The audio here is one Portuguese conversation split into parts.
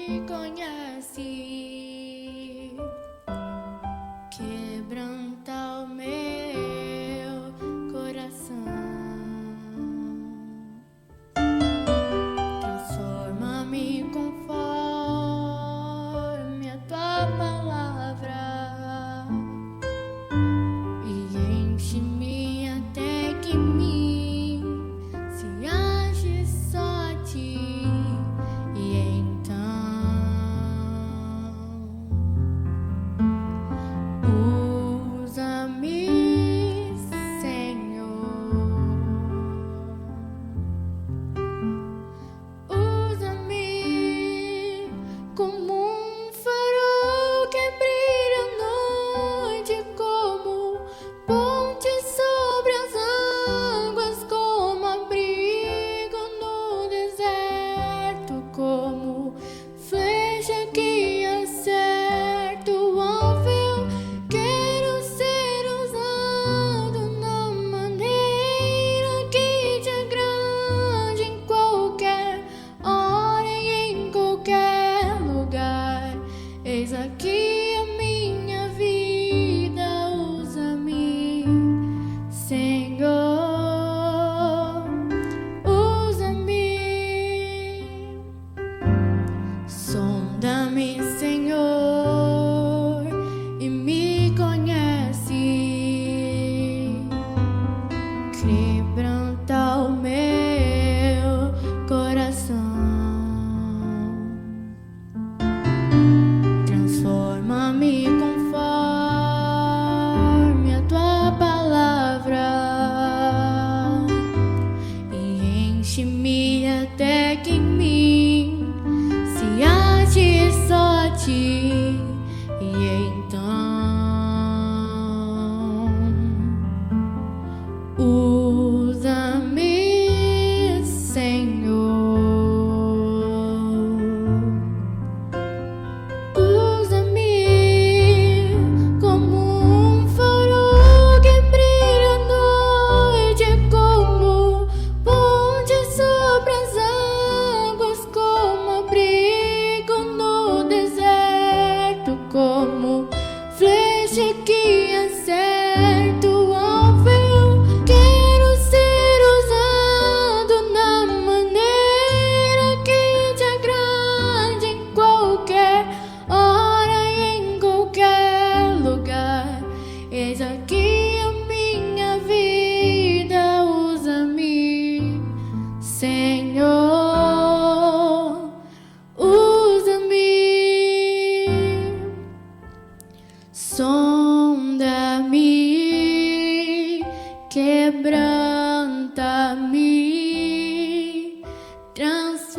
me conhece, quebranta o meu coração, transforma-me conforme a tua palavra e enche-me até que mim se age só a ti. E então usa-me, Senhor, usa-me como um farol que brilha à noite, como ponte sobre as águas, como abrigo no deserto, como flecha que acerta o alvo. Eu quero ser usado na maneira que te agrade, em qualquer hora e em qualquer lugar. Eis aqui a minha vida, usa-me, Senhor, usa-me. Sonda-me, Senhor, e me conhece, quebranta o meu coração, transforma-me conforme a tua palavra e enche-me até que em mim se age só a ti. E então usa-me, Senhor, usa-me como um farol que brilha à noite, como ponte sobre as águas, como abrigo no deserto, como flecha que acerta o alvo. Eu quero ser usado na maneira que te agrade, em qualquer hora e em qualquer lugar. Eis aqui a minha vida, usa-me, Senhor, usa-me. Sonda-me, quebranta-me, transforma-me,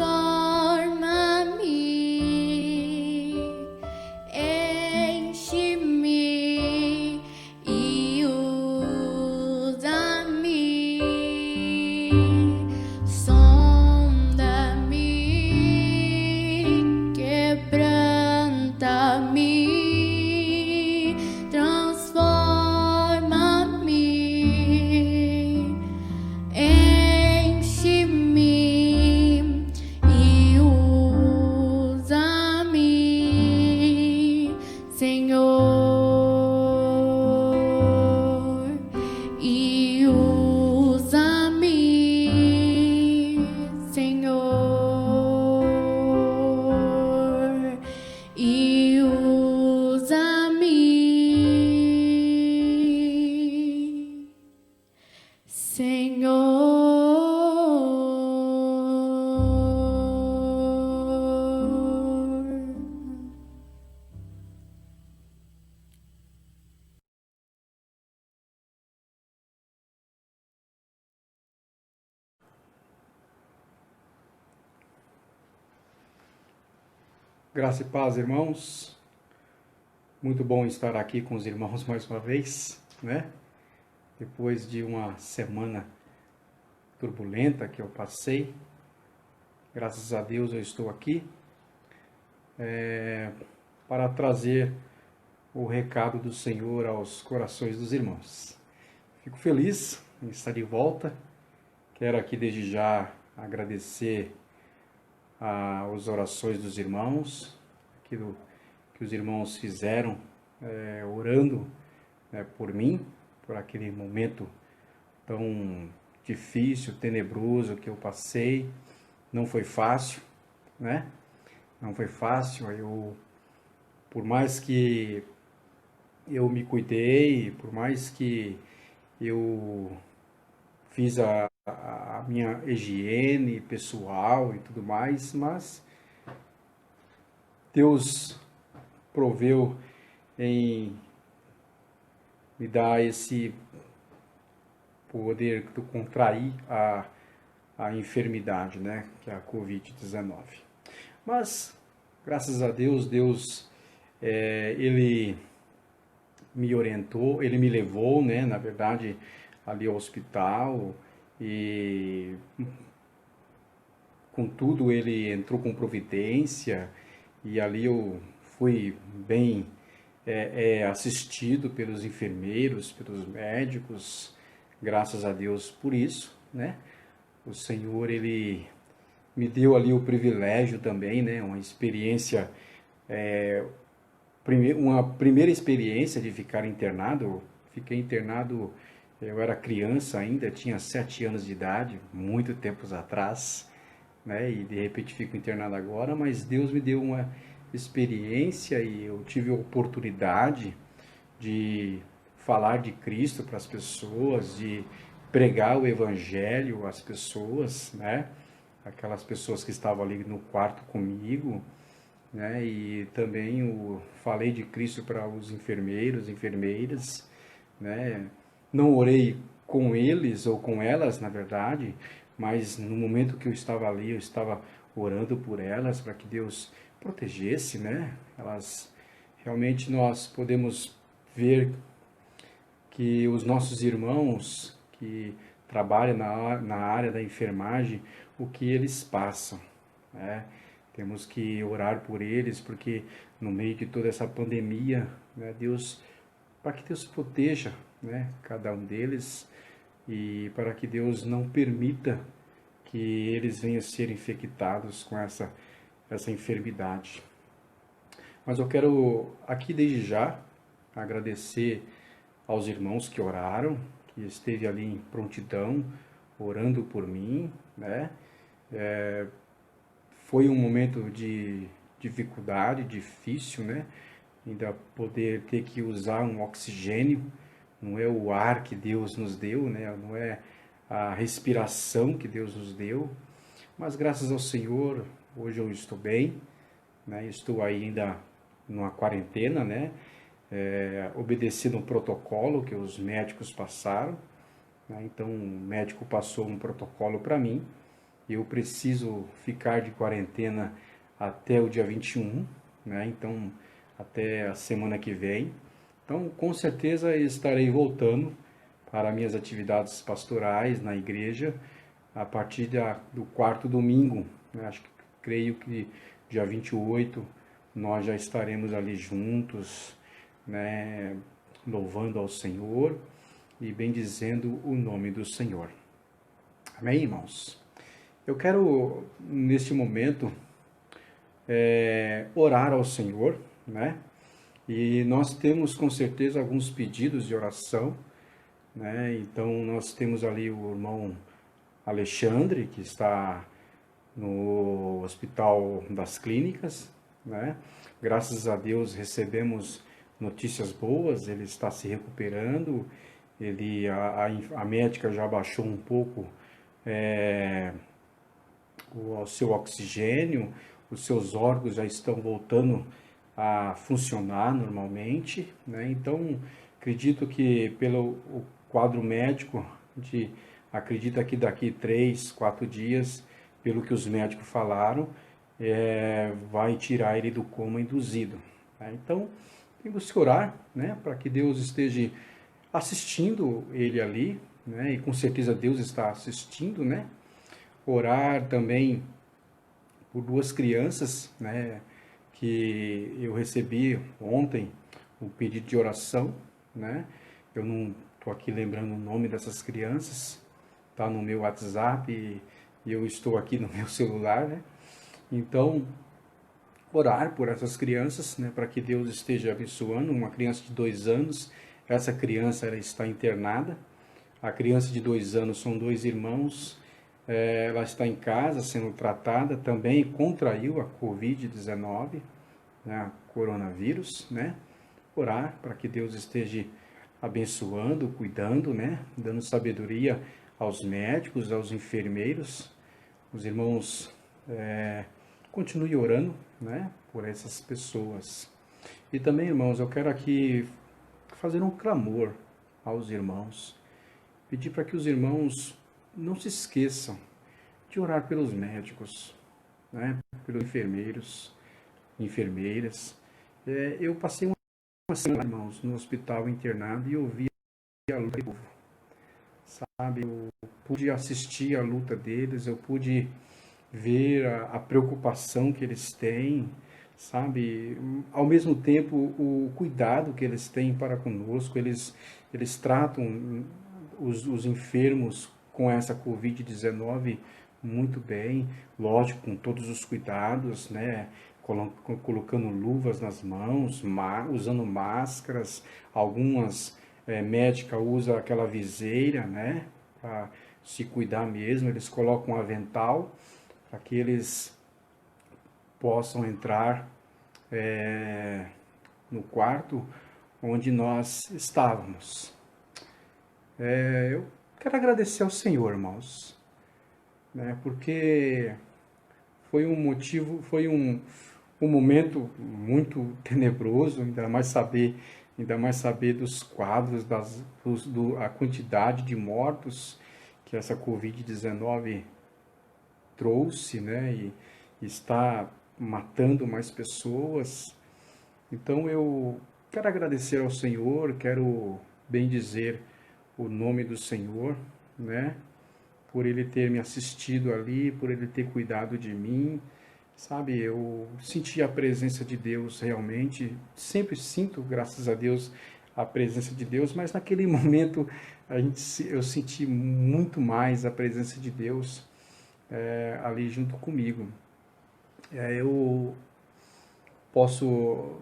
enche-me e usa-me. Sonda-me, quebranta-me, transforma-me, enche-me e usa-me, Senhor, e usa-me, Senhor, e usa-me, Senhor. Graça e paz, irmãos. Muito bom estar aqui com os irmãos mais uma vez, né? Depois de uma semana turbulenta que eu passei, graças a Deus eu estou aqui para trazer o recado do Senhor aos corações dos irmãos. Fico feliz em estar de volta. Quero aqui desde já agradecer as orações dos irmãos, aquilo que os irmãos fizeram, orando, né, por mim, por aquele momento tão difícil, tenebroso que eu passei. Não foi fácil, né? Não foi fácil. Por mais que eu me cuidei, por mais que eu fiz a minha higiene pessoal e tudo mais, mas Deus proveu em me dar esse poder de contrair a enfermidade, né, que é a Covid-19. Mas, graças a Deus, ele me orientou, ele me levou, né, na verdade, ali ao hospital, e contudo ele entrou com providência, e ali eu fui bem assistido pelos enfermeiros, pelos médicos, graças a Deus por isso, né? O Senhor, ele me deu ali o privilégio também, né? Uma experiência, uma primeira experiência de ficar internado. Fiquei internado, eu era criança ainda, tinha 7 anos de idade, muito tempos atrás, né? E de repente fico internado agora, mas Deus me deu uma experiência e eu tive a oportunidade de falar de Cristo para as pessoas, de pregar o Evangelho às pessoas, né? Aquelas pessoas que estavam ali no quarto comigo, né? E também falei de Cristo para os enfermeiros, enfermeiras, né? Não orei com eles ou com elas, na verdade, mas no momento que eu estava ali, eu estava orando por elas para que Deus protegesse, né? Elas realmente nós podemos ver que os nossos irmãos que trabalham na área da enfermagem, o que eles passam, né? Temos que orar por eles, porque no meio de toda essa pandemia, né, para que Deus proteja, né, cada um deles, e para que Deus não permita que eles venham a ser infectados com essa enfermidade. Mas eu quero aqui desde já agradecer aos irmãos que oraram, que esteve ali em prontidão, orando por mim, né? Foi um momento de dificuldade, difícil, né? Ainda poder ter que usar um oxigênio, não é o ar que Deus nos deu, né? Não é a respiração que Deus nos deu, mas graças ao Senhor, hoje eu estou bem, né? Estou ainda numa quarentena, né? Obedecendo um protocolo que os médicos passaram, né? Então o médico passou um protocolo para mim, e eu preciso ficar de quarentena até o dia 21, né? Então até a semana que vem. Então com certeza estarei voltando para minhas atividades pastorais na igreja a partir do quarto domingo, né? Creio que dia 28 nós já estaremos ali juntos, né, louvando ao Senhor e bendizendo o nome do Senhor. Amém, irmãos? Eu quero, neste momento, orar ao Senhor, né? E nós temos, com certeza, alguns pedidos de oração, né? Então, nós temos ali o irmão Alexandre, que está no Hospital das Clínicas, né? Graças a Deus recebemos notícias boas, ele está se recuperando, a médica já baixou um pouco o seu oxigênio, os seus órgãos já estão voltando a funcionar normalmente, né? Então, acredito que pelo o quadro médico, a gente acredita que daqui 3, 4 dias, pelo que os médicos falaram, vai tirar ele do coma induzido, né? Então, temos que orar, né, para que Deus esteja assistindo ele ali, né, e com certeza Deus está assistindo, né? Orar também por 2 crianças, né, que eu recebi ontem um pedido de oração, né? Eu não estou aqui lembrando o nome dessas crianças, tá no meu WhatsApp e eu estou aqui no meu celular, né? Então, orar por essas crianças, né, para que Deus esteja abençoando. Uma criança de 2 anos, essa criança ela está internada. A criança de 2 anos são dois irmãos. Ela está em casa sendo tratada, também contraiu a Covid-19, né, coronavírus, né? Orar para que Deus esteja abençoando, cuidando, né? Dando sabedoria aos médicos, aos enfermeiros. Os irmãos continue orando, né? Por essas pessoas. E também, irmãos, eu quero aqui fazer um clamor aos irmãos. Pedir para que os irmãos não se esqueçam de orar pelos médicos, né? Pelos enfermeiros, enfermeiras. Eu passei uma semana, irmãos, no hospital internado e ouvi a luta do povo, sabe? Eu pude assistir a luta deles, eu pude ver a preocupação que eles têm, sabe? Ao mesmo tempo, o cuidado que eles têm para conosco, eles tratam os enfermos com essa Covid-19 muito bem, lógico, com todos os cuidados, né? Colocando luvas nas mãos, usando máscaras, algumas médicas usam aquela viseira, né? Para se cuidar mesmo, eles colocam um avental para que eles possam entrar no quarto onde nós estávamos. Eu quero agradecer ao Senhor, irmãos, né, porque foi um motivo, foi um momento muito tenebroso, ainda mais saber dos quadros, a quantidade de mortos que essa Covid-19 trouxe, né, e está matando mais pessoas. Então eu quero agradecer ao Senhor, quero bendizer o nome do Senhor, né, por Ele ter me assistido ali, por Ele ter cuidado de mim, sabe, eu senti a presença de Deus realmente, sempre sinto, graças a Deus, a presença de Deus, mas naquele momento eu senti muito mais a presença de Deus ali junto comigo. Eu posso,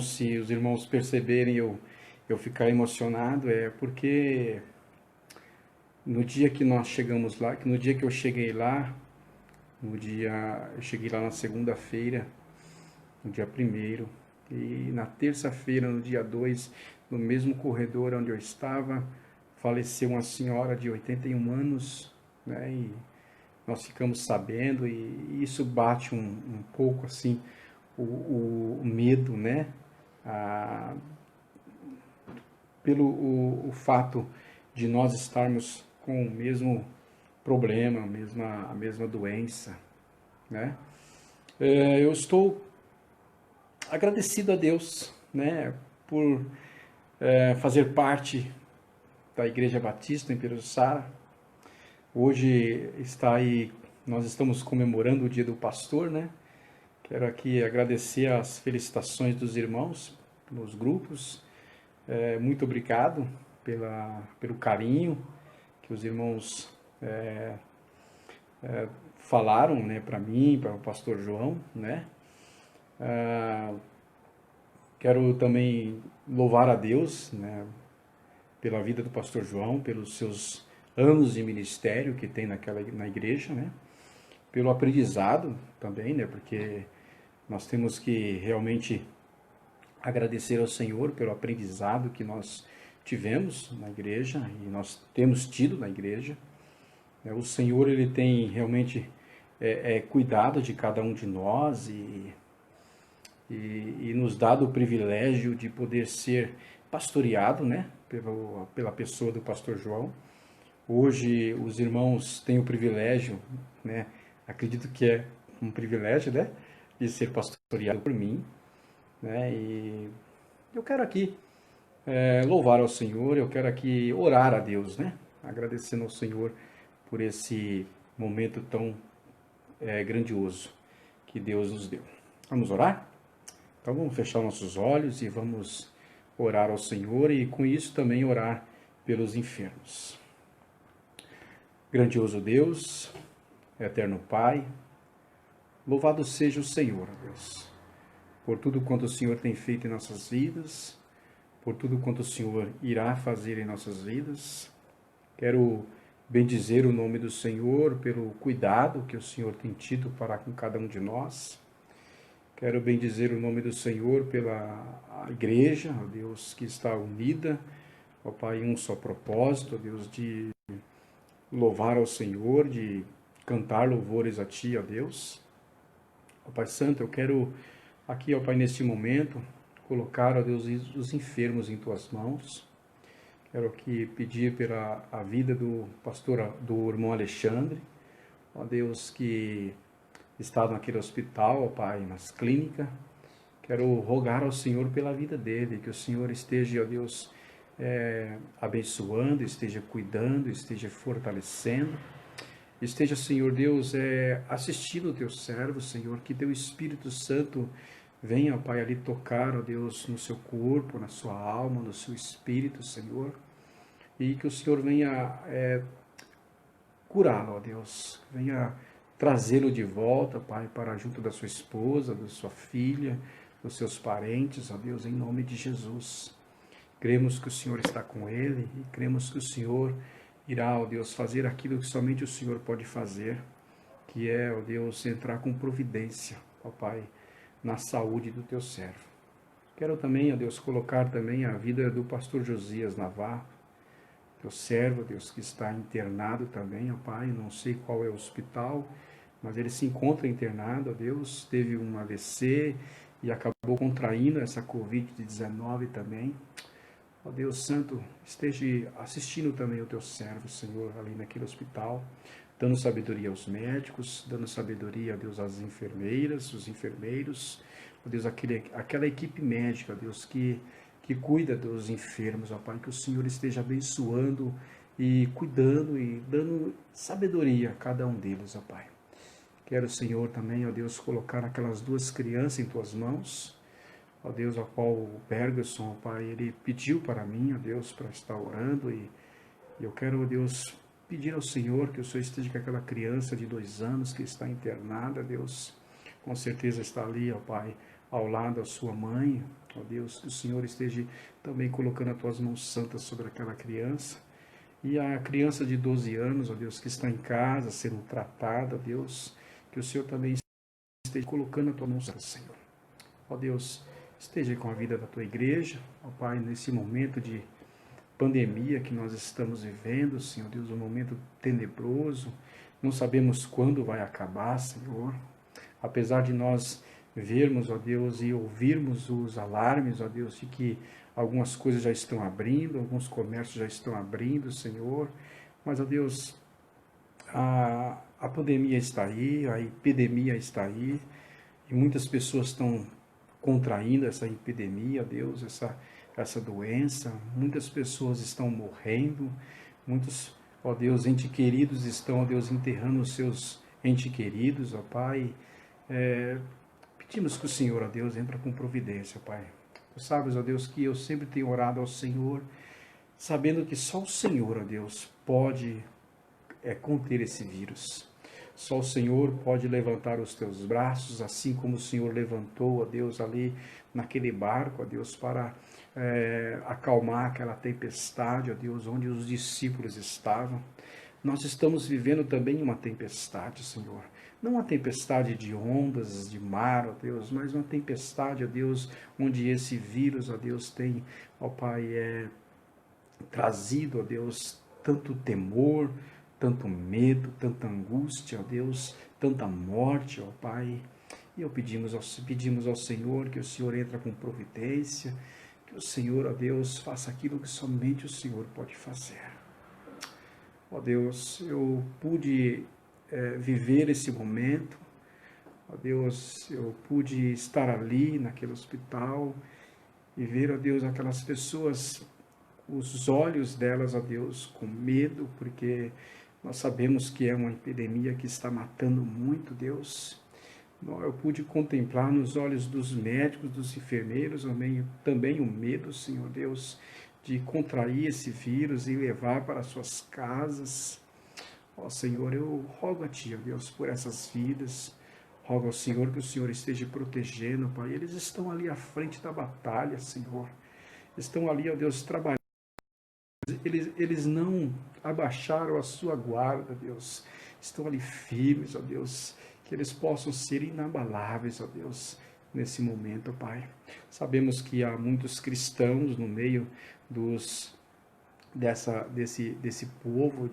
se os irmãos perceberem eu ficar emocionado, porque no dia que nós chegamos lá, no dia que eu cheguei lá, eu cheguei lá na segunda-feira, no dia 1º, e na terça-feira, no dia 2, no mesmo corredor onde eu estava, faleceu uma senhora de 81 anos, né, e nós ficamos sabendo, e isso bate um pouco assim o medo, né? Pelo o fato de nós estarmos com o mesmo problema, a mesma doença, né? Eu estou agradecido a Deus, né? Por fazer parte da Igreja Batista em Peruçara. Hoje nós estamos comemorando o Dia do Pastor, né? Quero aqui agradecer as felicitações dos irmãos nos grupos. Muito obrigado pelo carinho que os irmãos falaram, né, para mim, para o pastor João, né? Quero também louvar a Deus, né, pela vida do pastor João, pelos seus anos de ministério que tem na igreja, né? Pelo aprendizado também, né? Porque nós temos que realmente agradecer ao Senhor pelo aprendizado que nós tivemos na igreja e nós temos tido na igreja. O Senhor, Ele tem realmente cuidado de cada um de nós e nos dado o privilégio de poder ser pastoreado, né, pela pessoa do pastor João. Hoje os irmãos têm o privilégio, né, acredito que é um privilégio, né, de ser pastoreado por mim, né, e eu quero aqui louvar ao Senhor, eu quero aqui orar a Deus, né, agradecendo ao Senhor por esse momento tão grandioso que Deus nos deu. Vamos orar? Então vamos fechar nossos olhos e vamos orar ao Senhor e com isso também orar pelos enfermos. Grandioso Deus, eterno Pai, Louvado seja o Senhor, ó Deus, por tudo quanto o Senhor tem feito em nossas vidas, por tudo quanto o Senhor irá fazer em nossas vidas. Quero bendizer o nome do Senhor pelo cuidado que o Senhor tem tido para com cada um de nós. Quero bendizer o nome do Senhor pela igreja, ó Deus, que está unida, ó Pai, em um só propósito, ó Deus, de louvar ao Senhor, de cantar louvores a Ti, ó Deus. Ó Pai Santo, eu quero aqui, ó Pai, neste momento, colocar, ó Deus, os enfermos em Tuas mãos. Quero aqui pedir pela a vida do pastor, do irmão Alexandre, ó Deus, que está naquele hospital, ó Pai, nas clínicas. Quero rogar ao Senhor pela vida dele, que o Senhor esteja, ó Deus, abençoando, esteja cuidando, esteja fortalecendo. Esteja, Senhor Deus, assistindo o teu servo, Senhor, que teu Espírito Santo venha, Pai, ali tocar, ó Deus, no seu corpo, na sua alma, no seu espírito, Senhor, e que o Senhor venha curá-lo, ó Deus, venha trazê-lo de volta, Pai, para junto da sua esposa, da sua filha, dos seus parentes, ó Deus, em nome de Jesus. Cremos que o Senhor está com ele e cremos que o Senhor irá, ó Deus, fazer aquilo que somente o Senhor pode fazer, que é, ó Deus, entrar com providência, ó Pai, na saúde do teu servo. Quero também, ó Deus, colocar também a vida do pastor Josias Navarro, teu servo, ó Deus, que está internado também, ó Pai, não sei qual é o hospital, mas ele se encontra internado, ó Deus, teve um AVC e acabou contraindo essa Covid-19 também. Ó Deus Santo, esteja assistindo também o teu servo, Senhor, ali naquele hospital, dando sabedoria aos médicos, dando sabedoria, ó Deus, às enfermeiras, os enfermeiros, ó Deus, aquela equipe médica, ó Deus, que cuida dos enfermos, ó Pai, que o Senhor esteja abençoando e cuidando e dando sabedoria a cada um deles, ó Pai. Quero, Senhor, também, ó Deus, colocar aquelas duas crianças em tuas mãos, ó Deus, ao qual o Bergerson, ó Pai, ele pediu para mim, ó Deus, para estar orando, e eu quero, ó Deus, pedir ao Senhor que o Senhor esteja com aquela criança de 2 anos que está internada, Deus, com certeza está ali, ó Pai, ao lado da sua mãe, ó Deus, que o Senhor esteja também colocando as tuas mãos santas sobre aquela criança, e a criança de 12 anos, ó Deus, que está em casa, sendo tratada, ó Deus, que o Senhor também esteja colocando a tua mão santa, Senhor. Ó Deus, esteja com a vida da tua igreja, ó Pai, nesse momento de pandemia que nós estamos vivendo, Senhor Deus, um momento tenebroso, não sabemos quando vai acabar, Senhor, apesar de nós vermos, ó Deus, e ouvirmos os alarmes, ó Deus, de que algumas coisas já estão abrindo, alguns comércios já estão abrindo, Senhor, mas, ó Deus, a pandemia está aí, a epidemia está aí, e muitas pessoas estão contraindo essa epidemia, Deus, essa doença. Muitas pessoas estão morrendo, muitos, ó Deus, entes queridos estão, ó Deus, enterrando os seus entes queridos, ó Pai. Pedimos que o Senhor, ó Deus, entre com providência, Pai. Tu sabes, ó Deus, que eu sempre tenho orado ao Senhor, sabendo que só o Senhor, ó Deus, pode conter esse vírus. Só o Senhor pode levantar os teus braços, assim como o Senhor levantou, ó Deus, ali naquele barco, ó Deus, para acalmar aquela tempestade, ó Deus, onde os discípulos estavam. Nós estamos vivendo também uma tempestade, Senhor. Não uma tempestade de ondas, de mar, ó Deus, mas uma tempestade, ó Deus, onde esse vírus, ó Deus, tem, ó Pai, trazido, ó Deus, tanto temor, tanto medo, tanta angústia, ó Deus, tanta morte, ó Pai. E pedimos ao Senhor que o Senhor entre com providência, que o Senhor, ó Deus, faça aquilo que somente o Senhor pode fazer. Ó Deus, eu pude viver esse momento, ó Deus, eu pude estar ali naquele hospital e ver, ó Deus, aquelas pessoas, os olhos delas, ó Deus, com medo, porque nós sabemos que é uma epidemia que está matando muito, Deus. Eu pude contemplar nos olhos dos médicos, dos enfermeiros, também o medo, Senhor Deus, de contrair esse vírus e levar para suas casas. Ó Senhor, eu rogo a Ti, ó Deus, por essas vidas. Rogo ao Senhor que o Senhor esteja protegendo, Pai. Eles estão ali à frente da batalha, Senhor. Estão ali, ó Deus, trabalhando. Eles não abaixaram a sua guarda, Deus. Estão ali firmes, ó Deus. Que eles possam ser inabaláveis, ó Deus, nesse momento, Pai. Sabemos que há muitos cristãos no meio desse povo,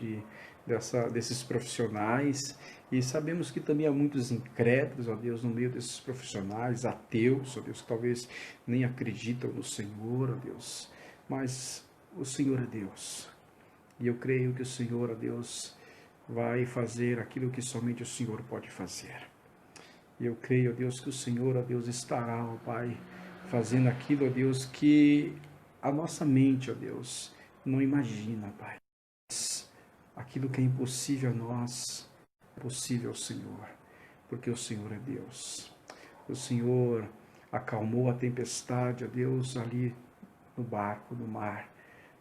desses profissionais, e sabemos que também há muitos incrédulos, ó Deus, no meio desses profissionais, ateus, ó Deus, que talvez nem acreditam no Senhor, ó Deus, mas o Senhor é Deus, e eu creio que o Senhor, ó Deus, vai fazer aquilo que somente o Senhor pode fazer. E eu creio, ó Deus, que o Senhor, ó Deus, estará, ó Pai, fazendo aquilo, ó Deus, que a nossa mente, ó Deus, não imagina, Pai. Aquilo que é impossível a nós, é possível ao Senhor, porque o Senhor é Deus. O Senhor acalmou a tempestade, ó Deus, ali no barco, no mar,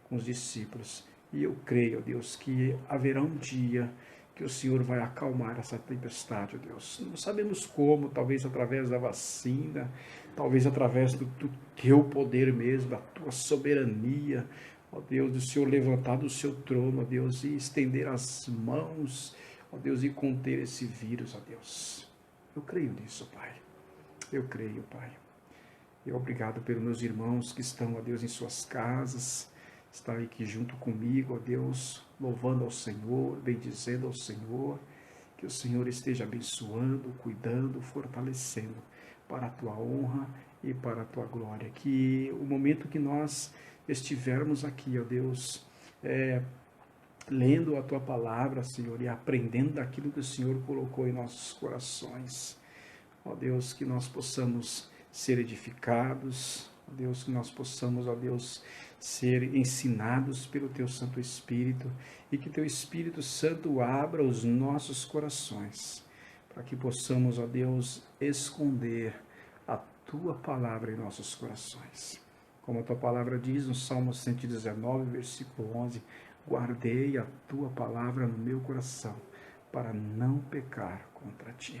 com os discípulos. E eu creio, ó Deus, que haverá um dia que o Senhor vai acalmar essa tempestade, ó Deus. Não sabemos como, talvez através da vacina, talvez através do teu poder mesmo, da tua soberania, ó Deus, do Senhor levantar do seu trono, ó Deus, e estender as mãos, ó Deus, e conter esse vírus, ó Deus. Eu creio nisso, Pai. Eu creio, Pai. E obrigado pelos meus irmãos que estão, ó Deus, em suas casas, estão aqui junto comigo, ó Deus, louvando ao Senhor, bendizendo ao Senhor, que o Senhor esteja abençoando, cuidando, fortalecendo para a tua honra e para a tua glória. Que o momento que nós estivermos aqui, ó Deus, lendo a tua palavra, Senhor, e aprendendo daquilo que o Senhor colocou em nossos corações, ó Deus, que nós possamos ser edificados, ó Deus, que nós possamos, ó Deus, ser ensinados pelo teu Santo Espírito, e que teu Espírito Santo abra os nossos corações, para que possamos, ó Deus, esconder a tua palavra em nossos corações. Como a tua palavra diz no Salmo 119, versículo 11, guardei a tua palavra no meu coração, para não pecar contra ti.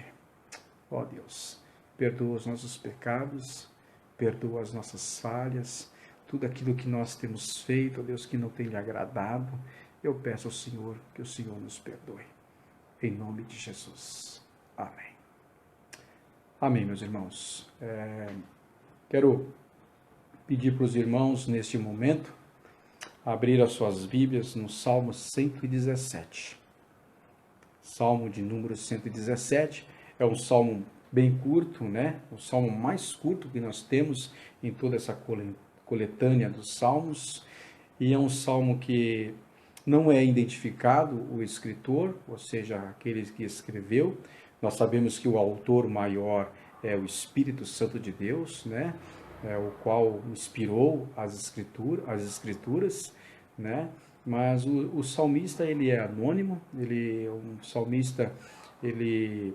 Ó Deus, perdoa os nossos pecados, perdoa as nossas falhas, tudo aquilo que nós temos feito, ó Deus, que não tem lhe agradado, eu peço ao Senhor que o Senhor nos perdoe. Em nome de Jesus. Amém. Amém, meus irmãos. Quero pedir para os irmãos, neste momento, abrir as suas Bíblias no Salmo 117. Salmo de número 117 é um salmo bem curto, né? O salmo mais curto que nós temos em toda essa coletânea dos salmos, e é um salmo que não é identificado o escritor, ou seja, aquele que escreveu. Nós sabemos que o autor maior é o Espírito Santo de Deus, né? O qual inspirou as escrituras, né? Mas o salmista, ele é anônimo, um salmista, ele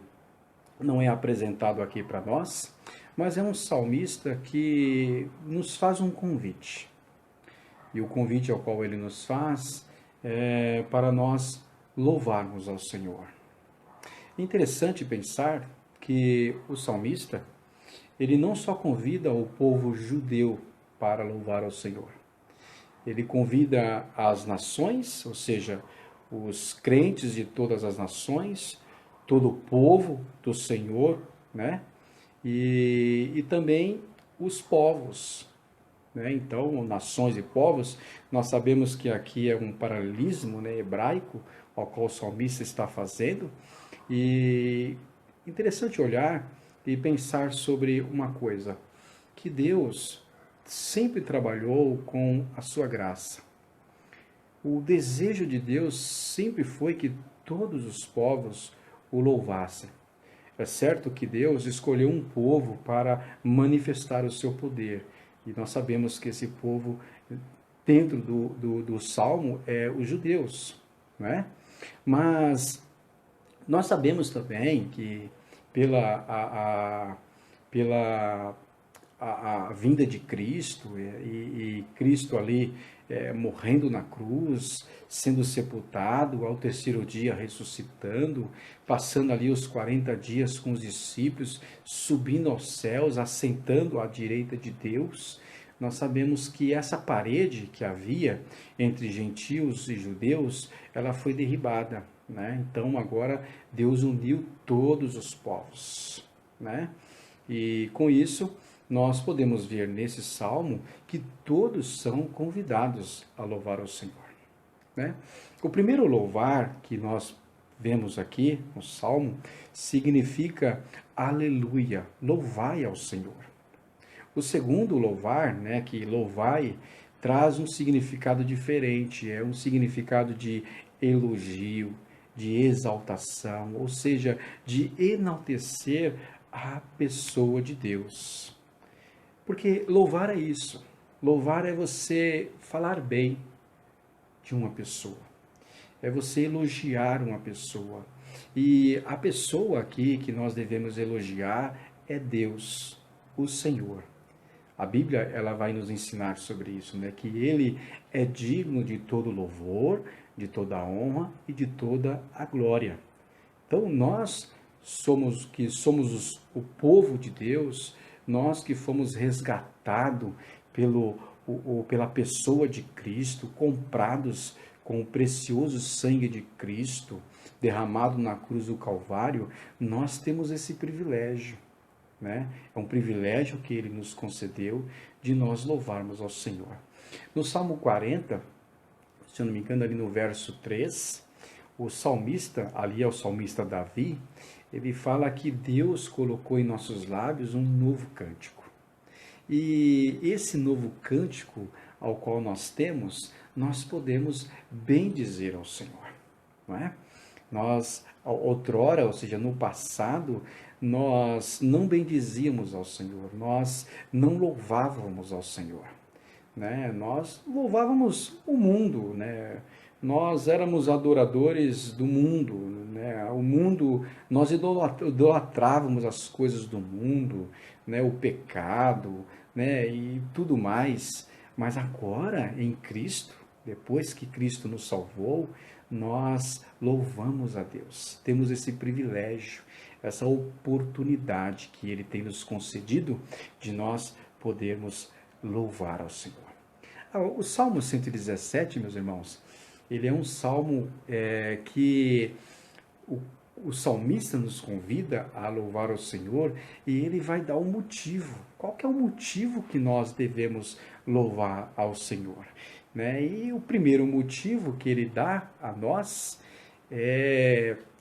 não é apresentado aqui para nós, mas é um salmista que nos faz um convite. E o convite ao qual ele nos faz é para nós louvarmos ao Senhor. É interessante pensar que o salmista, ele não só convida o povo judeu para louvar ao Senhor. Ele convida as nações, ou seja, os crentes de todas as nações, todo o povo do Senhor, né? E também os povos, né? Então, nações e povos, nós sabemos que aqui é um paralelismo, né, hebraico, ao qual o salmista está fazendo. E interessante olhar e pensar sobre uma coisa, que Deus sempre trabalhou com a sua graça. O desejo de Deus sempre foi que todos os povos o louvassem. É certo que Deus escolheu um povo para manifestar o seu poder. E nós sabemos que esse povo, dentro do Salmo, é os judeus, né? Mas nós sabemos também que pela vinda de Cristo, e Cristo ali morrendo na cruz, sendo sepultado, ao terceiro dia ressuscitando, passando ali os 40 dias com os discípulos, subindo aos céus, assentando à direita de Deus. Nós sabemos que essa parede que havia entre gentios e judeus, ela foi derribada, né? Então agora Deus uniu todos os povos, né? E com isso nós podemos ver nesse salmo que todos são convidados a louvar o Senhor, né? O primeiro louvar que nós vemos aqui no salmo significa aleluia, louvai ao Senhor. O segundo louvar, né, que louvai, traz um significado diferente, é um significado de elogio, de exaltação, ou seja, de enaltecer a pessoa de Deus. Porque louvar é isso. Louvar é você falar bem de uma pessoa. É você elogiar uma pessoa. E a pessoa aqui que nós devemos elogiar é Deus, o Senhor. A Bíblia, ela vai nos ensinar sobre isso, né? Que Ele é digno de todo louvor, de toda a honra e de toda a glória. Então, nós somos o povo de Deus, nós que fomos resgatados pela pessoa de Cristo, comprados com o precioso sangue de Cristo, derramado na cruz do Calvário, nós temos esse privilégio, né? É um privilégio que Ele nos concedeu de nós louvarmos ao Senhor. No Salmo 40, se eu não me engano, ali no verso 3, o salmista, ali é o salmista Davi, ele fala que Deus colocou em nossos lábios um novo cântico. E esse novo cântico ao qual nós temos, nós podemos bendizer ao Senhor, não é? Nós, outrora, ou seja, no passado, nós não bendizíamos ao Senhor, nós não louvávamos ao Senhor, né? Nós louvávamos o mundo, né? Nós éramos adoradores do mundo, né? O mundo, nós idolatrávamos as coisas do mundo, né? O pecado, né? E tudo mais. Mas agora, em Cristo, depois que Cristo nos salvou, nós louvamos a Deus. Temos esse privilégio, essa oportunidade que Ele tem nos concedido de nós podermos louvar ao Senhor. O Salmo 117, meus irmãos, ele é um salmo que o salmista nos convida a louvar ao Senhor e ele vai dar um motivo. Qual que é o motivo que nós devemos louvar ao Senhor, né? E o primeiro motivo que ele dá a nós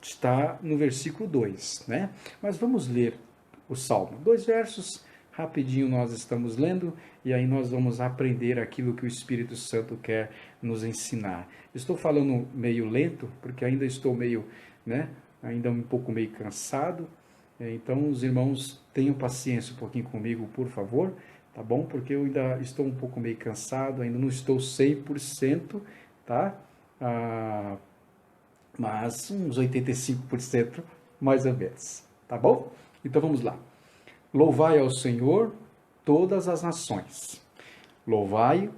está no versículo 2, né? Mas vamos ler o Salmo. 2 versos, rapidinho nós estamos lendo, e aí nós vamos aprender aquilo que o Espírito Santo quer nos ensinar. Estou falando meio lento, porque ainda estou meio, né? Ainda um pouco meio cansado. Então, os irmãos, tenham paciência um pouquinho comigo, por favor, tá bom? Porque eu ainda estou um pouco meio cansado, ainda não estou 100%, tá? Mas uns 85% mais ou menos, tá bom? Então vamos lá. Louvai ao Senhor todas as nações, louvai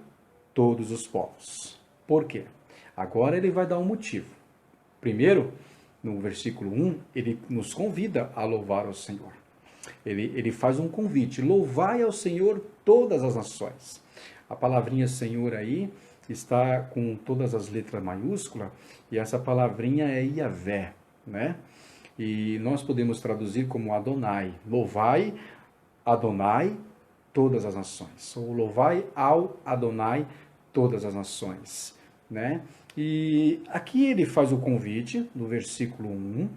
todos os povos. Por quê? Agora ele vai dar um motivo. Primeiro, no versículo 1, ele nos convida a louvar ao Senhor. Ele faz um convite, louvai ao Senhor todas as nações. A palavrinha Senhor aí está com todas as letras maiúsculas, e essa palavrinha é Yahvé, né? E nós podemos traduzir como Adonai. Louvai Adonai todas as nações, ou louvai ao Adonai todas as nações, né? E aqui ele faz o convite, no versículo 1,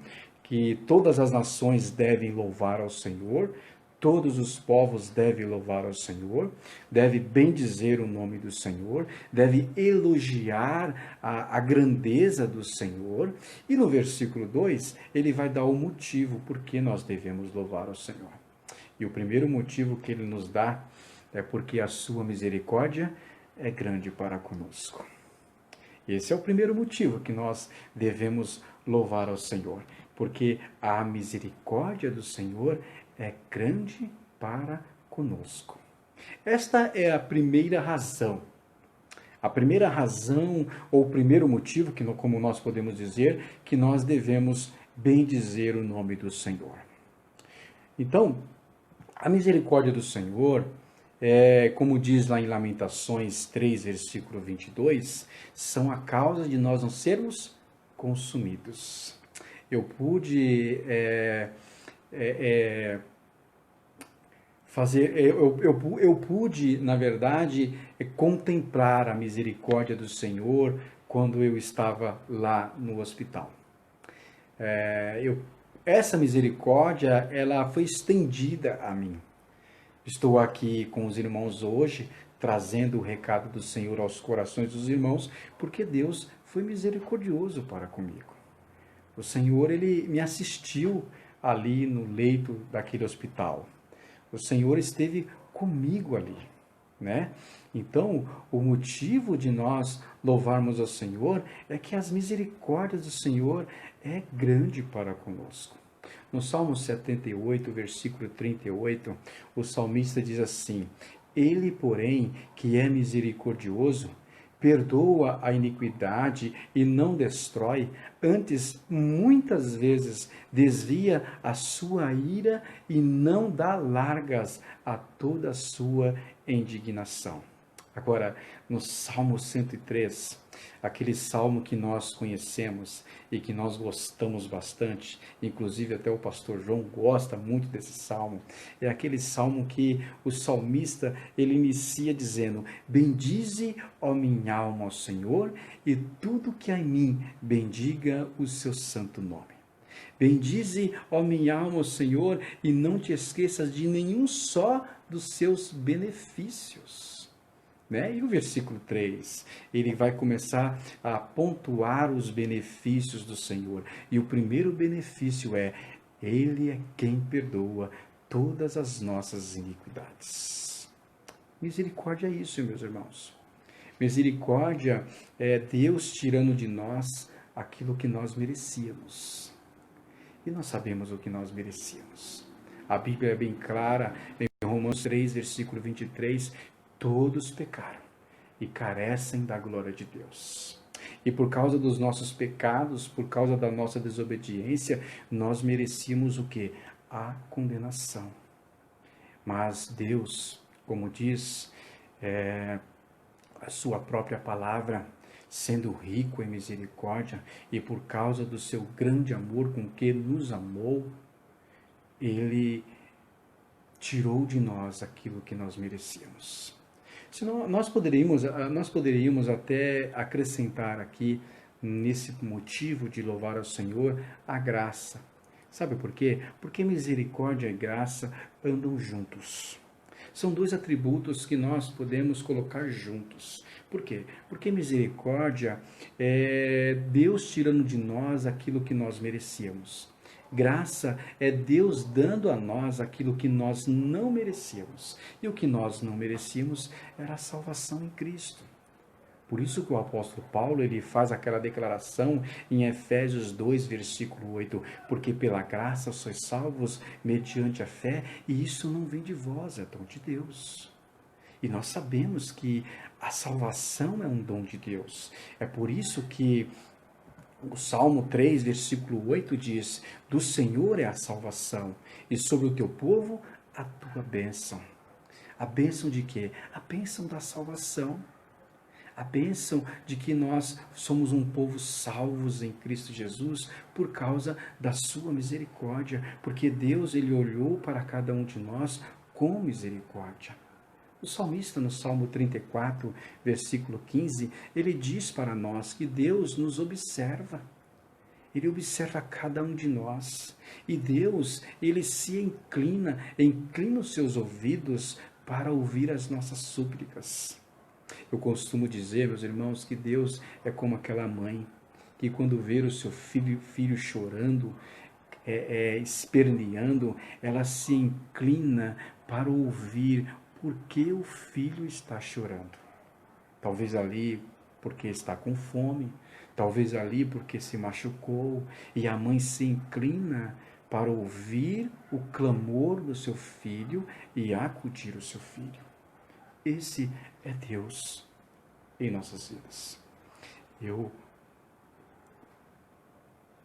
que todas as nações devem louvar ao Senhor, todos os povos devem louvar ao Senhor, deve bendizer o nome do Senhor, deve elogiar a grandeza do Senhor. E no versículo 2, ele vai dar o motivo por que nós devemos louvar ao Senhor. E o primeiro motivo que ele nos dá é porque a sua misericórdia é grande para conosco. Esse é o primeiro motivo que nós devemos louvar ao Senhor, porque a misericórdia do Senhor é grande para conosco. Esta é a primeira razão. A primeira razão, ou o primeiro motivo, como nós podemos dizer, que nós devemos bendizer o nome do Senhor. Então, a misericórdia do Senhor, como diz lá em Lamentações 3, versículo 22, são a causa de nós não sermos consumidos. Eu pude eu pude, na verdade, contemplar a misericórdia do Senhor quando eu estava lá no hospital. Essa misericórdia, ela foi estendida a mim. Estou aqui com os irmãos hoje, trazendo o recado do Senhor aos corações dos irmãos, porque Deus foi misericordioso para comigo. O Senhor, Ele me assistiu ali no leito daquele hospital. O Senhor esteve comigo ali, né? Então, o motivo de nós louvarmos ao Senhor é que as misericórdias do Senhor é grande para conosco. No Salmo 78, versículo 38, o salmista diz assim: Ele, porém, que é misericordioso, perdoa a iniquidade e não destrói, antes muitas vezes desvia a sua ira e não dá largas a toda a sua indignação. Agora, no Salmo 103, aquele salmo que nós conhecemos e que nós gostamos bastante, inclusive até o pastor João gosta muito desse salmo, é aquele salmo que o salmista, ele inicia dizendo: Bendize, ó minha alma, ao Senhor, e tudo que há em mim, bendiga o seu santo nome. Bendize, ó minha alma, ao Senhor, e não te esqueças de nenhum só dos seus benefícios. E o versículo 3, ele vai começar a pontuar os benefícios do Senhor. E o primeiro benefício é: Ele é quem perdoa todas as nossas iniquidades. Misericórdia é isso, meus irmãos. Misericórdia é Deus tirando de nós aquilo que nós merecíamos. E nós sabemos o que nós merecíamos. A Bíblia é bem clara, em Romanos 3, versículo 23, todos pecaram e carecem da glória de Deus. E por causa dos nossos pecados, por causa da nossa desobediência, nós merecíamos o quê? A condenação. Mas Deus, como diz a sua própria palavra, sendo rico em misericórdia e por causa do seu grande amor com que nos amou, Ele tirou de nós aquilo que nós merecíamos. Senão, nós poderíamos até acrescentar aqui, nesse motivo de louvar ao Senhor, a graça. Sabe por quê? Porque misericórdia e graça andam juntos. São dois atributos que nós podemos colocar juntos. Por quê? Porque misericórdia é Deus tirando de nós aquilo que nós merecíamos. Graça é Deus dando a nós aquilo que nós não merecíamos. E o que nós não merecíamos era a salvação em Cristo. Por isso que o apóstolo Paulo, ele faz aquela declaração em Efésios 2, versículo 8, porque pela graça sois salvos mediante a fé, e isso não vem de vós, é dom de Deus. E nós sabemos que a salvação é um dom de Deus. É por isso que o Salmo 3, versículo 8 diz: do Senhor é a salvação, e sobre o teu povo a tua bênção. A bênção de quê? A bênção da salvação. A bênção de que nós somos um povo salvos em Cristo Jesus por causa da sua misericórdia, porque Deus, ele olhou para cada um de nós com misericórdia. O salmista, no Salmo 34, versículo 15, ele diz para nós que Deus nos observa. Ele observa cada um de nós. E Deus, ele se inclina os seus ouvidos para ouvir as nossas súplicas. Eu costumo dizer, meus irmãos, que Deus é como aquela mãe que quando vê o seu filho chorando, esperneando, ela se inclina para ouvir por que o filho está chorando. Talvez ali porque está com fome, talvez ali porque se machucou, e a mãe se inclina para ouvir o clamor do seu filho e acudir o seu filho. Esse é Deus. em nossas vidas. Eu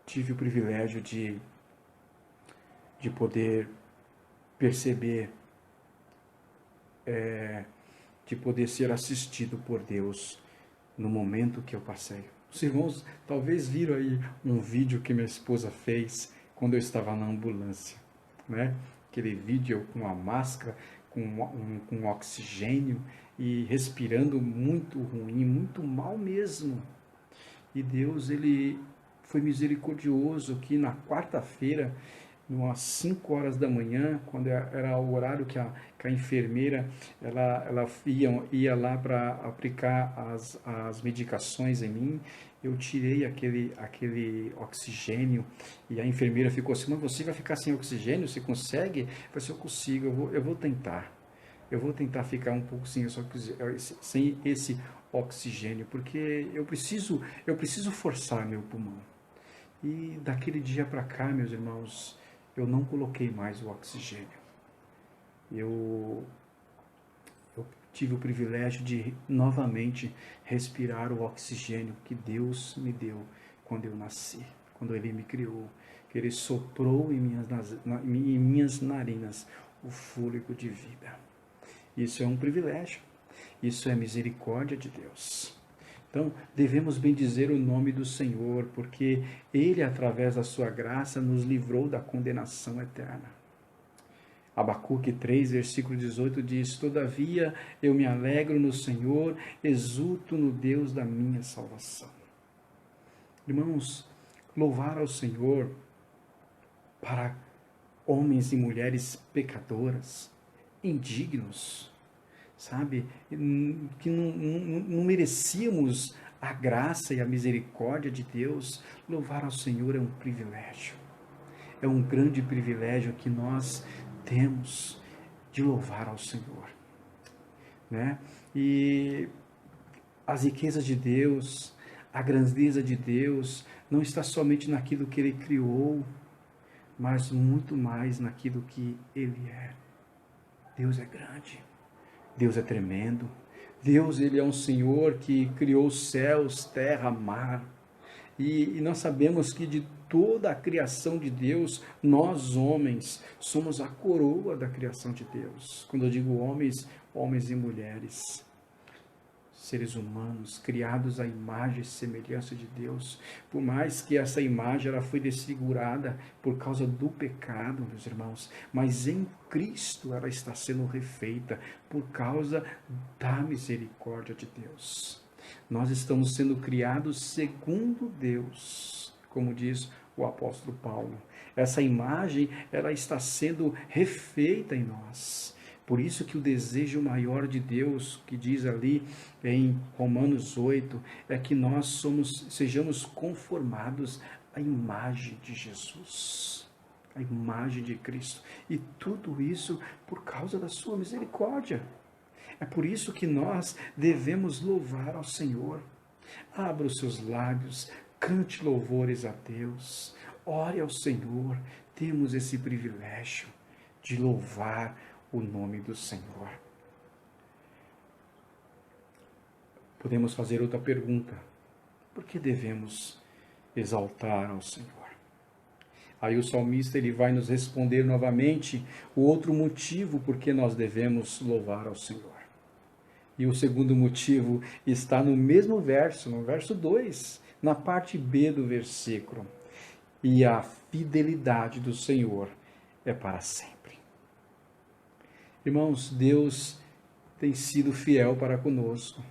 tive o privilégio de poder perceber, de poder ser assistido por Deus no momento que eu passei. Os irmãos talvez viram aí um vídeo que minha esposa fez quando eu estava na ambulância, né? Aquele vídeo com a máscara, com oxigênio e respirando muito ruim, muito mal mesmo. E Deus, Ele foi misericordioso que na quarta-feira, umas 5 horas da manhã, quando era o horário que a enfermeira ela ia lá para aplicar as medicações em mim, eu tirei aquele oxigênio e a enfermeira ficou assim, mas você vai ficar sem oxigênio? Você consegue? Eu falei assim, eu consigo, eu vou tentar. Eu vou tentar ficar um pouco sem esse oxigênio, porque eu preciso forçar meu pulmão. E daquele dia para cá, meus irmãos, eu não coloquei mais o oxigênio. Eu tive o privilégio de novamente respirar o oxigênio que Deus me deu quando eu nasci, quando Ele me criou, que Ele soprou em minhas narinas o fôlego de vida. Isso é um privilégio, isso é misericórdia de Deus. Então, devemos bendizer o nome do Senhor, porque Ele, através da sua graça, nos livrou da condenação eterna. Abacuque 3, versículo 18 diz, todavia eu me alegro no Senhor, exulto no Deus da minha salvação. Irmãos, louvar ao Senhor para homens e mulheres pecadoras, indignos, sabe, que não merecíamos a graça e a misericórdia de Deus, louvar ao Senhor é um privilégio. É um grande privilégio que nós temos de louvar ao Senhor, né? E as riquezas de Deus, a grandeza de Deus, não está somente naquilo que Ele criou, mas muito mais naquilo que Ele é. Deus é grande, Deus é tremendo, Deus, Ele é um Senhor que criou céus, terra, mar, e nós sabemos que de toda a criação de Deus, nós homens somos a coroa da criação de Deus. Quando eu digo homens, homens e mulheres, seres humanos, criados à imagem e semelhança de Deus. Por mais que essa imagem ela foi desfigurada por causa do pecado, meus irmãos, mas em Cristo ela está sendo refeita por causa da misericórdia de Deus. Nós estamos sendo criados segundo Deus, como diz o apóstolo Paulo. Essa imagem, ela está sendo refeita em nós. Por isso que o desejo maior de Deus, que diz ali em Romanos 8, é que nós sejamos conformados à imagem de Jesus, à imagem de Cristo. E tudo isso por causa da sua misericórdia. É por isso que nós devemos louvar ao Senhor. Abra os seus lábios, cante louvores a Deus, ore ao Senhor. Temos esse privilégio de louvar o nome do Senhor. Podemos fazer outra pergunta. Por que devemos exaltar ao Senhor? Aí o salmista ele vai nos responder novamente o outro motivo por que nós devemos louvar ao Senhor. E o segundo motivo está no mesmo verso, no verso 2, na parte B do versículo. E a fidelidade do Senhor é para sempre. Irmãos, Deus tem sido fiel para conosco.